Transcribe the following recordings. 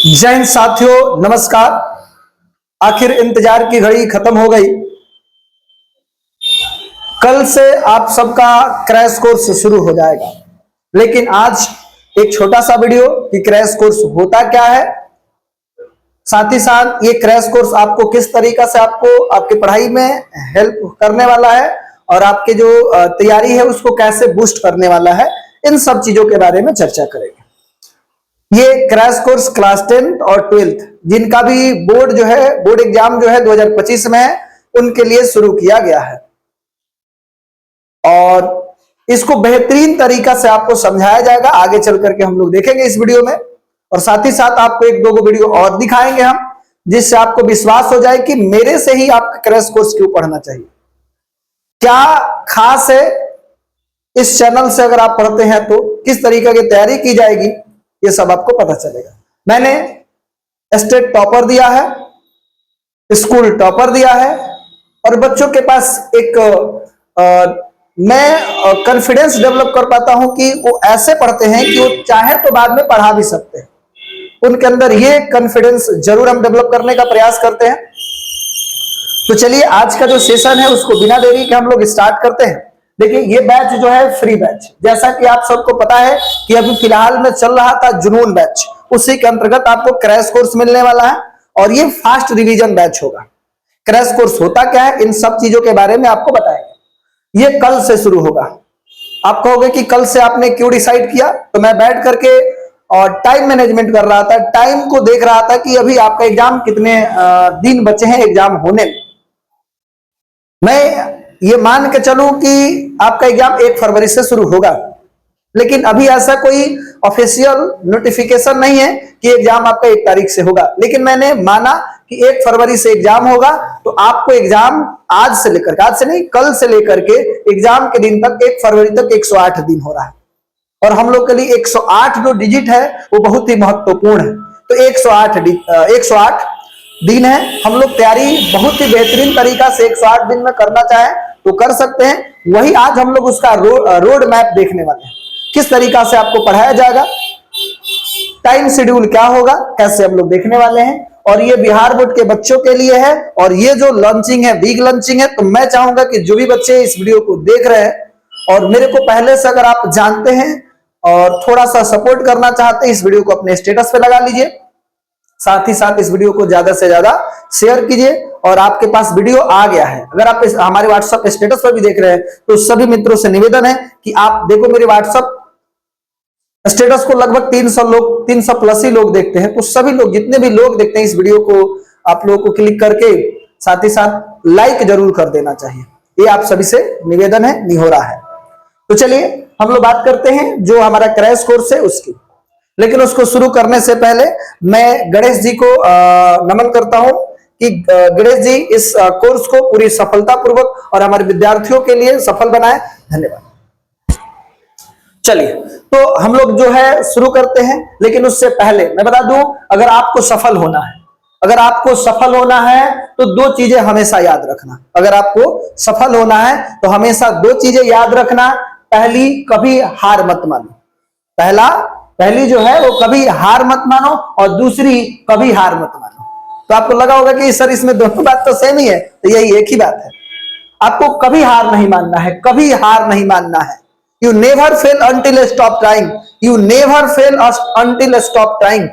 जय हिंद साथियों, नमस्कार। आखिर इंतजार की घड़ी खत्म हो गई। कल से आप सबका क्रैश कोर्स शुरू हो जाएगा, लेकिन आज एक छोटा सा वीडियो कि क्रैश कोर्स होता क्या है, साथ ही साथ ये क्रैश कोर्स आपको किस तरीका से आपको आपकी पढ़ाई में हेल्प करने वाला है और आपके जो तैयारी है उसको कैसे बूस्ट करने वाला है, इन सब चीजों के बारे में चर्चा करेंगे। ये क्रैश कोर्स क्लास 10 और 12 जिनका भी बोर्ड एग्जाम जो है 2025 में है, उनके लिए शुरू किया गया है और इसको बेहतरीन तरीका से आपको समझाया जाएगा। आगे चल करके हम लोग देखेंगे इस वीडियो में, और साथ ही साथ आपको एक दो वीडियो और दिखाएंगे हम, जिससे आपको विश्वास हो जाए कि मेरे से ही आपका क्रैश कोर्स क्यों पढ़ना चाहिए। क्या खास है इस चैनल से अगर आप पढ़ते हैं तो किस तरीके की तैयारी की जाएगी, ये सब आपको पता चलेगा। मैंने स्टेट टॉपर दिया है, स्कूल टॉपर दिया है, और बच्चों के पास एक मैं कॉन्फिडेंस डेवलप कर पाता हूं कि वो ऐसे पढ़ते हैं कि वो चाहे तो बाद में पढ़ा भी सकते हैं। उनके अंदर ये कॉन्फिडेंस जरूर हम डेवलप करने का प्रयास करते हैं। तो चलिए आज का जो सेशन है उसको बिना देरी के हम लोग स्टार्ट करते हैं। देखिए, ये बैच जो है फ्री बैच, जैसा कि आप सबको पता है कि अभी फिलहाल में चल रहा था जुनून बैच, उसी के अंतर्गत आपको क्रैश कोर्स मिलने वाला है और ये फास्ट रिवीजन बैच होगा। क्रैश कोर्स होता क्या है, इन सब चीजों के बारे में आपको बताएंगे। ये कल से शुरू होगा। आप कहोगे कि कल से आपने क्यों डिसाइड किया, तो मैं बैठ करके और टाइम मैनेजमेंट कर रहा था, टाइम को देख रहा था कि अभी आपका एग्जाम कितने दिन बचे हैं एग्जाम होने में। मैं ये मान के चलूं कि आपका एग्जाम 1 फरवरी से शुरू होगा, लेकिन अभी ऐसा कोई ऑफिशियल नोटिफिकेशन नहीं है कि एग्जाम आपका 1 तारीख से होगा। लेकिन मैंने माना कि 1 फरवरी से एग्जाम होगा, तो आपको एग्जाम आज से लेकर, आज से नहीं कल से लेकर के एग्जाम के दिन तक 1 फरवरी तक 108 दिन हो रहा है, और हम लोग के लिए 108 जो डिजिट है वो बहुत ही महत्वपूर्ण है। तो 108 दिन है। हम लोग तैयारी बहुत ही बेहतरीन तरीका से 108 दिन में करना चाहें तो कर सकते हैं। वही आज हम लोग उसका रोड मैप देखने वाले हैं, किस तरीका से आपको पढ़ाया जाएगा, टाइम शेड्यूल क्या होगा, कैसे हम लोग देखने वाले हैं। और ये बिहार बोर्ड के बच्चों के लिए है, और ये जो लॉन्चिंग है वीक लॉन्चिंग है। तो मैं चाहूंगा कि जो भी बच्चे इस वीडियो को देख रहे हैं और मेरे को पहले से अगर आप जानते हैं और थोड़ा सा सपोर्ट करना चाहते हैं, इस वीडियो को अपने स्टेटस पे लगा लीजिए। साथ ही साथ इस वीडियो को ज्यादा से ज्यादा शेयर कीजिए। और आपके पास वीडियो आ गया है, अगर आप हमारे व्हाट्सएप स्टेटस पर भी देख रहे हैं, तो सभी मित्रों से निवेदन है कि आप देखो, मेरे व्हाट्सएप स्टेटस को लगभग 300 प्लस ही लोग देखते हैं। तो सभी लोग, जितने भी लोग देखते हैं इस वीडियो को, आप लोगों को क्लिक करके साथ ही साथ लाइक जरूर कर देना चाहिए। ये आप सभी से निवेदन है, निहोरा है। तो चलिए हम लोग बात करते हैं जो हमारा क्रैश कोर्स है उसकी। लेकिन उसको शुरू करने से पहले मैं गणेश जी को नमन करता हूं कि गणेश जी इस कोर्स को पूरी सफलतापूर्वक और हमारे विद्यार्थियों के लिए सफल बनाए। धन्यवाद। चलिए तो हम लोग जो है शुरू करते हैं, लेकिन उससे पहले मैं बता दूं, अगर आपको सफल होना है, अगर आपको सफल होना है तो 2 चीजें हमेशा याद रखना। अगर आपको सफल होना है तो हमेशा 2 चीजें याद रखना। पहली, कभी हार मत मानो। पहली जो है वो कभी हार मत मानो, और दूसरी कभी हार मत मानो। तो आपको लगा होगा कि सर इसमें दोनों बात तो सेम ही है, तो यही एक ही बात है। आपको कभी हार नहीं मानना है, कभी हार नहीं मानना है। You never fail until stop trying, you never fail until stop trying.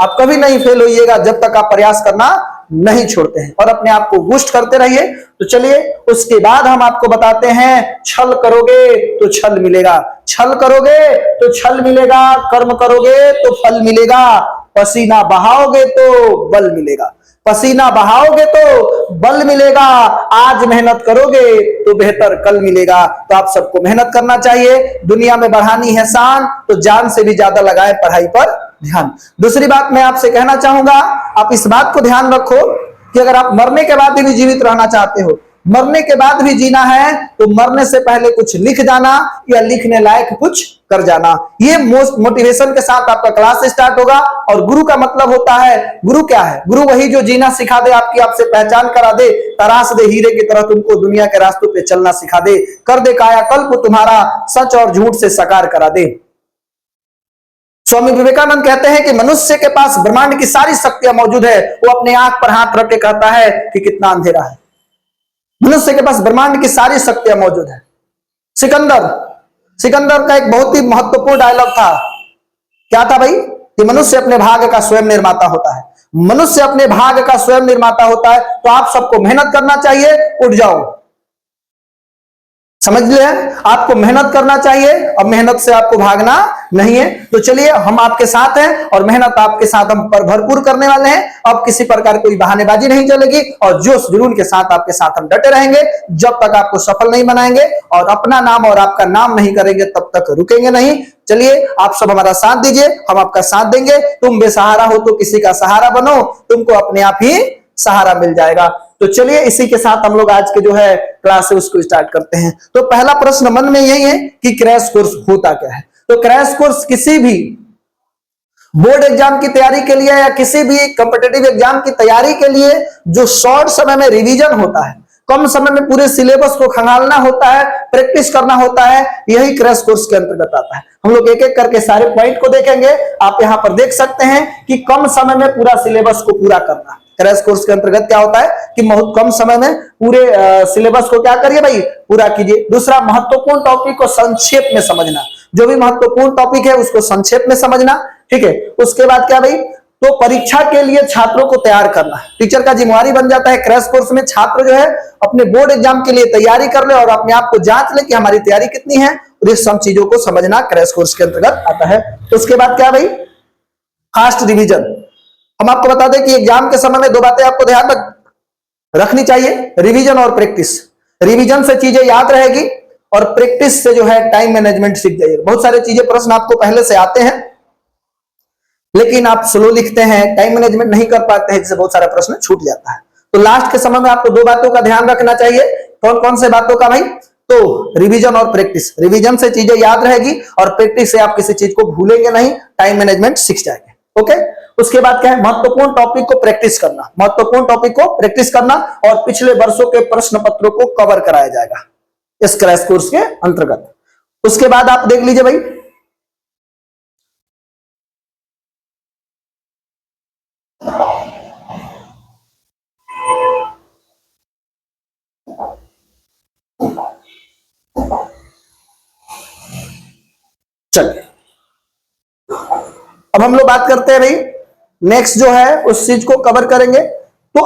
आप कभी नहीं फेल होइएगा जब तक आप प्रयास करना नहीं छोड़ते हैं, और अपने आप को बूस्ट करते रहिए। तो चलिए उसके बाद हम आपको बताते हैं, छल करोगे तो छल मिलेगा, छल करोगे तो छल मिलेगा, कर्म करोगे तो फल मिलेगा, पसीना बहाओगे तो बल मिलेगा, पसीना बहाओगे तो बल मिलेगा, आज मेहनत करोगे तो बेहतर कल मिलेगा। तो आप सबको मेहनत करना चाहिए। दुनिया में बढ़ानी है शान, तो जान से भी ज्यादा लगाए पढ़ाई पर ध्यान। दूसरी बात मैं आपसे कहना चाहूंगा, आप इस बात को ध्यान रखो कि अगर आप मरने के बाद भी जीवित रहना चाहते हो, मरने के बाद भी जीना है, तो मरने से पहले कुछ लिख जाना या लिखने लायक कुछ कर जाना। ये मोस्ट मोटिवेशन के साथ आपका क्लास स्टार्ट होगा। और गुरु का मतलब होता है, गुरु क्या है? गुरु वही जो जीना सिखा दे, आपकी आपसे पहचान करा दे, तराश दे हीरे की तरह तुमको दुनिया के रास्तों पे चलना सिखा दे, कर दे कायाकल्प तुम्हारा, सच और झूठ से साकार करा दे। स्वामी विवेकानंद कहते हैं कि मनुष्य के पास ब्रह्मांड की सारी शक्तियां मौजूद है, वो अपने आंख पर हाथ रख के कहता है कि कितना अंधेरा है। मनुष्य के पास ब्रह्मांड की सारी शक्तियां मौजूद है। सिकंदर का एक बहुत ही महत्वपूर्ण डायलॉग था, क्या था भाई, कि मनुष्य अपने भाग्य का स्वयं निर्माता होता है। मनुष्य अपने भाग्य का स्वयं निर्माता होता है, तो आप सबको मेहनत करना चाहिए, उठ जाओ, समझ लिया, आपको मेहनत करना चाहिए और मेहनत से आपको भागना नहीं है। तो चलिए हम आपके साथ हैं और मेहनत आपके साथ हम पर भरपूर करने वाले हैं। अब किसी प्रकार कोई बहानेबाजी नहीं चलेगी और जोश जुनून के साथ आपके साथ हम डटे रहेंगे जब तक आपको सफल नहीं बनाएंगे और अपना नाम और आपका नाम नहीं करेंगे तब तक रुकेंगे नहीं। चलिए आप सब हमारा साथ दीजिए, हम आपका साथ देंगे। तुम बेसहारा हो तो किसी का सहारा बनो, तुमको अपने आप ही सहारा मिल जाएगा। तो चलिए इसी के साथ हम लोग आज के जो है क्लास है उसको स्टार्ट करते हैं। तो पहला प्रश्न मन में यही है कि क्रैश कोर्स होता क्या है। तो क्रैश कोर्स किसी भी बोर्ड एग्जाम की तैयारी के लिए या किसी भी कॉम्पिटिटिव एग्जाम की तैयारी के लिए जो शॉर्ट समय में रिवीजन होता है, कम समय में पूरे सिलेबस को खंगालना होता है, प्रैक्टिस करना होता है, यही क्रैश कोर्स के अंतर्गत आता है। हम लोग एक एक करके सारे पॉइंट को देखेंगे। आप यहां पर देख सकते हैं कि कम समय में पूरा सिलेबस को पूरा करना क्रैश कोर्स के अंतर्गत क्या होता है कि बहुत कम समय में पूरे सिलेबस को क्या करिए भाई, पूरा कीजिए। दूसरा, महत्वपूर्ण टॉपिक को संक्षेप में समझना, जो भी महत्वपूर्ण टॉपिक है उसको संक्षेप में समझना, ठीक है। उसके बाद क्या भाई, तो परीक्षा के लिए छात्रों को तैयार करना टीचर का जिम्मेवारी बन जाता है। क्रैश कोर्स में छात्र जो है अपने बोर्ड एग्जाम के लिए तैयारी कर ले और अपने आप को जांच ले कि हमारी तैयारी कितनी है, और इस सब चीजों को समझना क्रैश कोर्स के अंतर्गत आता है। उसके बाद क्या भाई, फास्ट रिवीजन। हम आपको बता दें कि एग्जाम के समय में दो बातें आपको ध्यान रखनी चाहिए, रिवीजन और प्रैक्टिस। रिवीजन से चीजें याद रहेगी और प्रैक्टिस से जो है टाइम मैनेजमेंट सीख जाइएगा। बहुत सारे चीजें प्रश्न आपको पहले से आते हैं लेकिन आप स्लो लिखते हैं, टाइम मैनेजमेंट नहीं कर पाते हैं, जिससे बहुत सारा प्रश्न छूट जाता है। तो लास्ट के समय में आपको दो बातों का ध्यान रखना चाहिए। कौन कौन से बातों का भाई, तो रिवीजन और प्रैक्टिस। रिवीजन से चीजें याद रहेगी और प्रैक्टिस से आप किसी चीज को भूलेंगे नहीं, टाइम मैनेजमेंट सीख जाएंगे। ओके, उसके बाद क्या है, महत्वपूर्ण टॉपिक को प्रैक्टिस करना, महत्वपूर्ण टॉपिक को प्रैक्टिस करना और पिछले वर्षों के प्रश्न पत्रों को कवर कराया जाएगा इस क्रैश कोर्स के अंतर्गत। उसके बाद आप देख लीजिए भाई, चलिए अब हम लोग बात करते हैं भाई, नेक्स्ट जो है उस चीज को कवर करेंगे। तो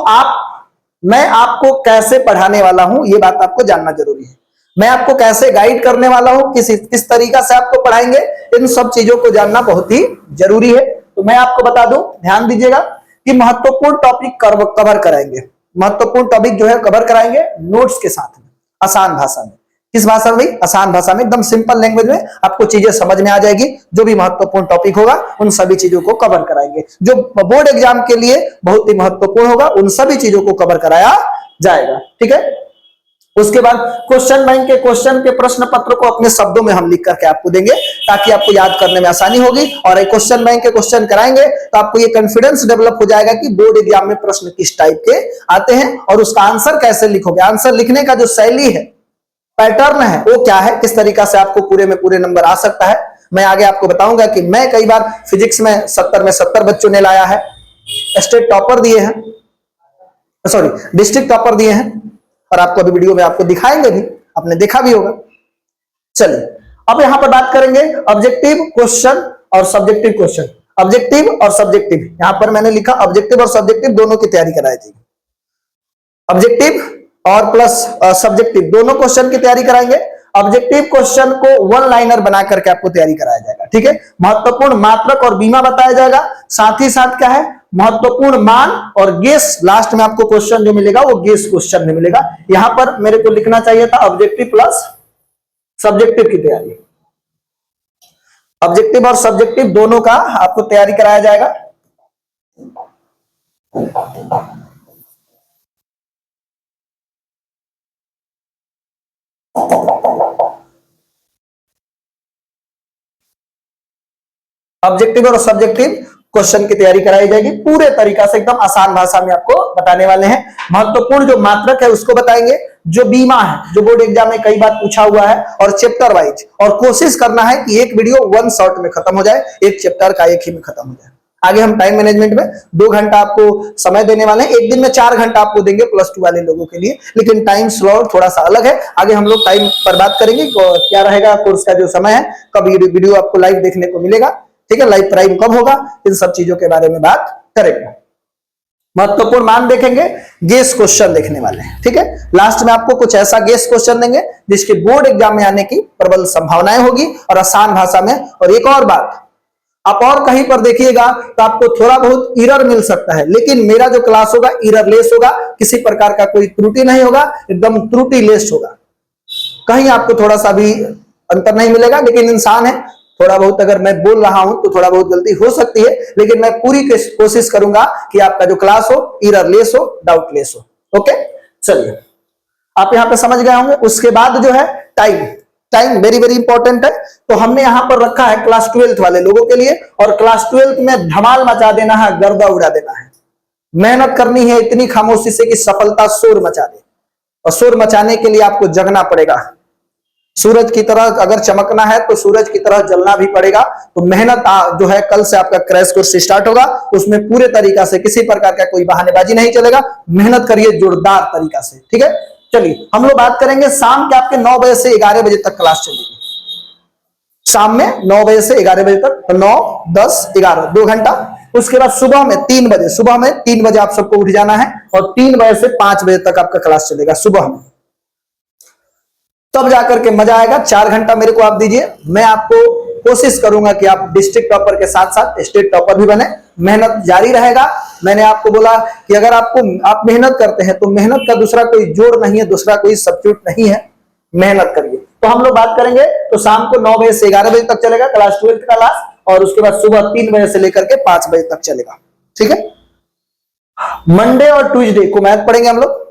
मैं आपको कैसे पढ़ाने वाला हूं ये बात आपको जानना जरूरी है। मैं आपको कैसे गाइड करने वाला हूं, किस तरीका से आपको पढ़ाएंगे, इन सब चीजों को जानना बहुत ही जरूरी है। तो मैं आपको बता दूं, ध्यान दीजिएगा कि महत्वपूर्ण टॉपिक कवर कराएंगे। महत्वपूर्ण टॉपिक जो है कवर कराएंगे नोट्स के साथ में, आसान भाषा में। किस भाषा में भाई, आसान भाषा में, एकदम सिंपल लैंग्वेज में आपको चीजें समझ में आ जाएगी। जो भी महत्वपूर्ण टॉपिक होगा उन सभी चीजों को कवर कराएंगे। जो बोर्ड एग्जाम के लिए बहुत ही महत्वपूर्ण होगा उन सभी चीजों को कवर कराया जाएगा, ठीक है। उसके बाद क्वेश्चन बैंक के क्वेश्चन के प्रश्न पत्र को अपने शब्दों में हम लिख करके आपको देंगे ताकि आपको याद करने में आसानी होगी। और एक क्वेश्चन बैंक के क्वेश्चन कराएंगे तो आपको ये कॉन्फिडेंस डेवलप हो जाएगा कि बोर्ड एग्जाम में प्रश्न किस टाइप के आते हैं और उसका आंसर कैसे लिखोगे। आंसर लिखने का जो शैली है, पैटर्न है, वो क्या है, किस तरीका से आपको पूरे में पूरे नंबर आ सकता है। मैं आगे आपको बताऊंगा कि मैं कई बार फिजिक्स में 70 में 70 बच्चों ने लाया है, स्टेट टॉपर दिए हैं, सॉरी डिस्ट्रिक्ट टॉपर दिए हैं, और आपको अभी वीडियो में आपको दिखाएंगे भी, आपने देखा भी होगा। चलिए अब यहां पर बात करेंगे ऑब्जेक्टिव क्वेश्चन और सब्जेक्टिव क्वेश्चन। ऑब्जेक्टिव और सब्जेक्टिव, यहां पर मैंने लिखा ऑब्जेक्टिव और सब्जेक्टिव दोनों की तैयारी कराई जाएगी। ऑब्जेक्टिव और प्लस सब्जेक्टिव दोनों क्वेश्चन की तैयारी कराएंगे। ऑब्जेक्टिव क्वेश्चन को वन लाइनर बना करके आपको तैयारी कराया जाएगा, ठीक है। महत्वपूर्ण मात्रक और बीमा बताया जाएगा, साथ ही साथ क्या है, महत्वपूर्ण मान और गेस। लास्ट में आपको क्वेश्चन जो मिलेगा वो गेस क्वेश्चन में मिलेगा। यहां पर मेरे को लिखना चाहिए था ऑब्जेक्टिव प्लस सब्जेक्टिव की तैयारी। ऑब्जेक्टिव और सब्जेक्टिव दोनों का आपको तैयारी कराया जाएगा। ऑब्जेक्टिव और सब्जेक्टिव क्वेश्चन की तैयारी कराई जाएगी पूरे तरीका से, एकदम आसान भाषा में आपको बताने वाले हैं। महत्वपूर्ण जो मात्रक है उसको बताएंगे, जो बीमा है, जो बोर्ड एग्जाम में कई बार पूछा हुआ है, और चैप्टर वाइज, और कोशिश करना है कि एक वीडियो 1 शॉट में खत्म हो जाए, एक चैप्टर का एक ही में खत्म हो जाए। आगे हम टाइम मैनेजमेंट में 2 घंटा आपको समय देने वाले हैं, एक दिन में 4 घंटा आपको देंगे +2 वाले लोगों के लिए, लेकिन टाइम स्लॉट थोड़ा सा अलग है। आगे हम लोग टाइम पर बात करेंगे क्या रहेगा कोर्स का जो समय है, कब ये वीडियो आपको लाइव देखने को मिलेगा, ठीक है, लाइव प्राइम कब होगा, इन सब चीजों के बारे में बात करेंगे। महत्वपूर्ण मान देखेंगे, गेस क्वेश्चन देखने वाले हैं, ठीक है। लास्ट में आपको कुछ ऐसा गेस क्वेश्चन देंगे जिसके बोर्ड एग्जाम में आने की प्रबल संभावनाएं होगी, और आसान भाषा में। और एक और बात, आप और कहीं पर देखिएगा तो आपको थोड़ा बहुत एरर मिल सकता है, लेकिन मेरा जो क्लास होगा एररलेस होगा, किसी प्रकार का कोई त्रुटि नहीं होगा, एकदम त्रुटिलेस होगा, कहीं आपको थोड़ा सा भी अंतर नहीं मिलेगा। लेकिन इंसान है, थोड़ा बहुत अगर मैं बोल रहा हूं तो थोड़ा बहुत गलती हो सकती है, लेकिन मैं पूरी कोशिश करूंगा कि आपका जो क्लास हो एररलेस हो, डाउटलेस हो। ओके, चलिए आप यहां पे समझ गए होंगे। उसके बाद जो है time, time very very important है। तो हमने यहां पर रखा है क्लास 12th वाले लोगों के लिए, और क्लास 12th में धमाल मचा देना है, गर्दा उड़ा देना है, मेहनत करनी है इतनी खामोशी से कि सफलता शोर मचा दे। और शोर मचाने के लिए आपको जगना पड़ेगा, सूरज की तरह अगर चमकना है तो सूरज की तरह जलना भी पड़ेगा। तो मेहनत जो है, कल से आपका क्रैश कोर्स स्टार्ट होगा, उसमें पूरे तरीका से किसी प्रकार का कोई बहानेबाजी नहीं चलेगा, मेहनत करिए जोरदार तरीका से, ठीक है। चलिए हम लोग बात करेंगे शाम के आपके 9 बजे से 11 बजे तक क्लास चलेगी, शाम में 9 बजे से 11 बजे तक, तो 9, 10, 11 2 घंटा। उसके बाद सुबह में 3 बजे, सुबह में 3 बजे आप सबको उठ जाना है, और 3 बजे से 5 बजे तक आपका क्लास चलेगा सुबह में, तब जाकर के मजा आएगा। 4 घंटा मेरे को आप दीजिए, मैं आपको कोशिश करूंगा कि आप डिस्ट्रिक्ट टॉपर के साथ साथ स्टेट टॉपर भी बने। मेहनत जारी रहेगा। मैंने आपको बोला कि अगर आप मेहनत करते हैं तो मेहनत का दूसरा कोई जोड़ नहीं है, दूसरा कोई सब्स्टिट्यूट नहीं है, मेहनत करिए। तो हम लोग बात करेंगे, तो शाम को 9 बजे से 11 बजे तक चलेगा क्लास 12th का क्लास, और उसके बाद सुबह 3 बजे से लेकर के 5 बजे तक चलेगा, ठीक है। मंडे और ट्यूसडे को मैथ पढ़ेंगे हम लोग,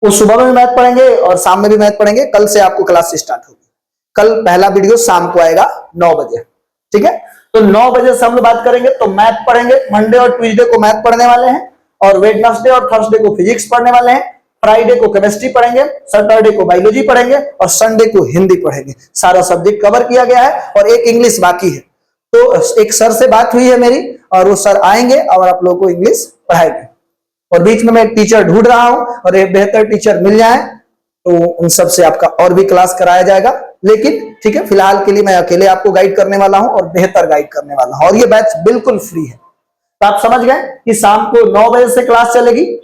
वो सुबह में भी मैथ पढ़ेंगे और शाम में भी मैथ पढ़ेंगे। कल से आपको क्लास स्टार्ट होगी, कल पहला वीडियो शाम को आएगा 9 बजे, ठीक है। तो 9 बजे से हम लोग बात करेंगे, तो मैथ पढ़ेंगे। मंडे और ट्यूसडे को मैथ पढ़ने वाले हैं, और वेडनेसडे और थर्सडे को फिजिक्स पढ़ने वाले हैं, फ्राइडे को केमिस्ट्री पढ़ेंगे, सैटरडे को बायोलॉजी पढ़ेंगे, और संडे को हिंदी पढ़ेंगे। सारा सब्जेक्ट कवर किया गया है, और एक इंग्लिश बाकी है। तो एक सर से बात हुई है मेरी, और वो सर आएंगे और आप लोगों को इंग्लिश पढ़ाएंगे। और बीच में मैं टीचर ढूंढ रहा हूं, और एक बेहतर टीचर मिल जाए तो उन सब से आपका और भी क्लास कराया जाएगा। लेकिन ठीक है, फिलहाल के लिए मैं अकेले आपको गाइड करने वाला हूं, और बेहतर गाइड करने वाला हूं, और ये बैच बिल्कुल फ्री है। तो आप समझ गए कि शाम को 9 बजे से क्लास चलेगी,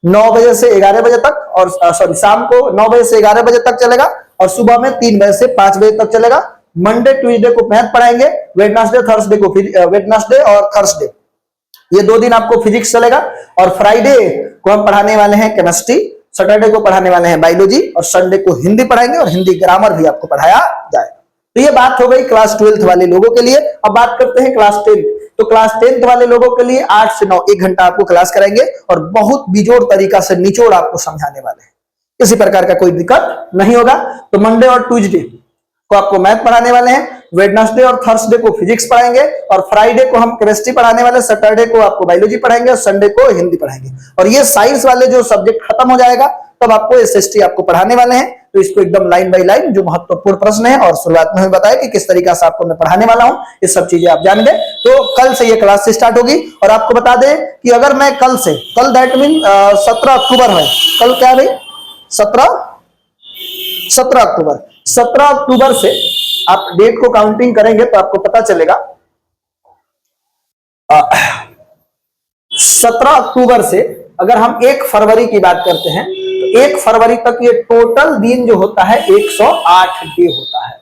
9 बजे से 11 बजे तक, और सॉरी शाम को 9 बजे से 11 बजे तक चलेगा, और सुबह में 3 बजे से 5 बजे तक चलेगा। मंडे ट्यूसडे को मैथ पढ़ाएंगे, वेडनेसडे और थर्सडे ये 2 दिन आपको फिजिक्स चलेगा, और फ्राइडे को हम पढ़ाने वाले हैं केमिस्ट्री, सैटरडे को पढ़ाने वाले हैं बायोलॉजी, और संडे को हिंदी पढ़ाएंगे, और हिंदी ग्रामर भी आपको पढ़ाया जाए। तो ये बात हो गई क्लास 12th वाले लोगों के लिए। अब बात करते हैं क्लास 10th। तो क्लास 10th वाले लोगों के लिए 8 से 9 1 घंटा आपको क्लास कराएंगे, और बहुत बिजोड़ तरीका से निचोड़ आपको समझाने वाले हैं, किसी प्रकार का कोई दिक्कत नहीं होगा। तो मंडे और ट्यूसडे को आपको मैथ पढ़ाने वाले हैं, वेडनेसडे और थर्सडे को फिजिक्स पढ़ाएंगे, और फ्राइडे को हम केमिस्ट्री पढ़ाने वाले, सैटरडे को आपको बायोलॉजी पढ़ाएंगे, और संडे को हिंदी पढ़ाएंगे। और ये साइंस वाले जो सब्जेक्ट खत्म हो जाएगा, तब आपको एसएसटी आपको पढ़ाने वाले हैं। तो इसको एकदम लाइन बाय लाइन, जो महत्वपूर्ण प्रश्न है, और शुरुआत में बताया कि किस तरीका से आपको मैं पढ़ाने वाला हूं, ये सब चीजें आप जान गए। तो कल से ये क्लास स्टार्ट होगी। और आपको बता दें कि अगर मैं कल से, कल दैट मीन 17 अक्टूबर है, कल क्या है भाई, 17 अक्टूबर, 17 अक्टूबर से आप डेट को काउंटिंग करेंगे तो आपको पता चलेगा 17 अक्टूबर से अगर हम 1 फरवरी की बात करते हैं, तो 1 फरवरी तक ये टोटल दिन जो होता है 108 डे होता है।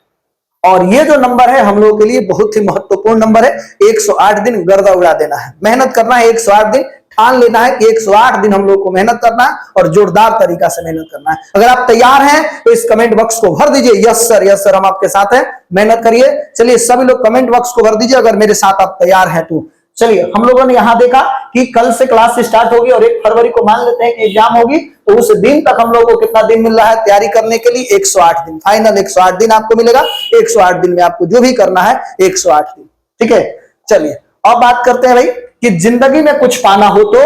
और ये जो नंबर है हम लोगों के लिए बहुत ही महत्वपूर्ण नंबर है। 108 दिन गर्दा उड़ा देना है, मेहनत करना है। 108 दिन ठान लेना है कि 108 दिन हम लोग को मेहनत करना है, और जोरदार तरीका से मेहनत करना है। अगर आप तैयार हैं तो इस कमेंट बॉक्स को भर दीजिए, यस सर हम आपके साथ हैं, मेहनत करिए। चलिए सभी लोग कमेंट बॉक्स को भर दीजिए अगर मेरे साथ आप तैयार हैं तो। चलिए हम लोगों ने यहां देखा कि कल से क्लास स्टार्ट होगी, और 1 फरवरी को मान लेते हैं कि एग्जाम होगी, तो उस दिन तक हम लोगों को कितना दिन मिल रहा है तैयारी करने के लिए, 108 दिन। फाइनल 108 दिन आपको मिलेगा। 108 दिन में आपको जो भी करना है 108 दिन, ठीक है। चलिए अब बात करते हैं भाई कि जिंदगी में कुछ पाना हो तो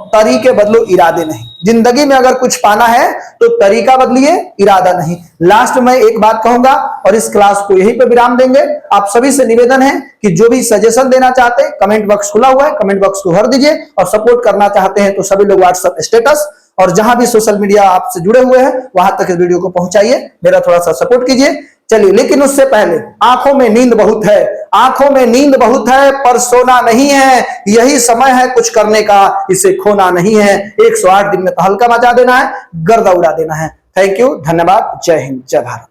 तरीके बदलो, इरादे नहीं। जिंदगी में अगर कुछ पाना है तो तरीका बदलिए, इरादा नहीं। लास्ट में एक बात कहूंगा और इस क्लास को यहीं पे विराम देंगे। आप सभी से निवेदन है कि जो भी सजेशन देना चाहते हैं, कमेंट बॉक्स खुला हुआ है, कमेंट बॉक्स को भर दीजिए। और सपोर्ट करना चाहते हैं तो सभी लोग व्हाट्सएप स्टेटस और जहां भी सोशल मीडिया आपसे जुड़े हुए हैं वहां तक इस वीडियो को पहुंचाइए, मेरा थोड़ा सा सपोर्ट कीजिए। चलिए, लेकिन उससे पहले आंखों में नींद बहुत है, आंखों में नींद बहुत है पर सोना नहीं है। यही समय है कुछ करने का, इसे खोना नहीं है। 108 दिन में तो हल्का मचा देना है, गर्दा उड़ा देना है। थैंक यू, धन्यवाद, जय हिंद, जय भारत।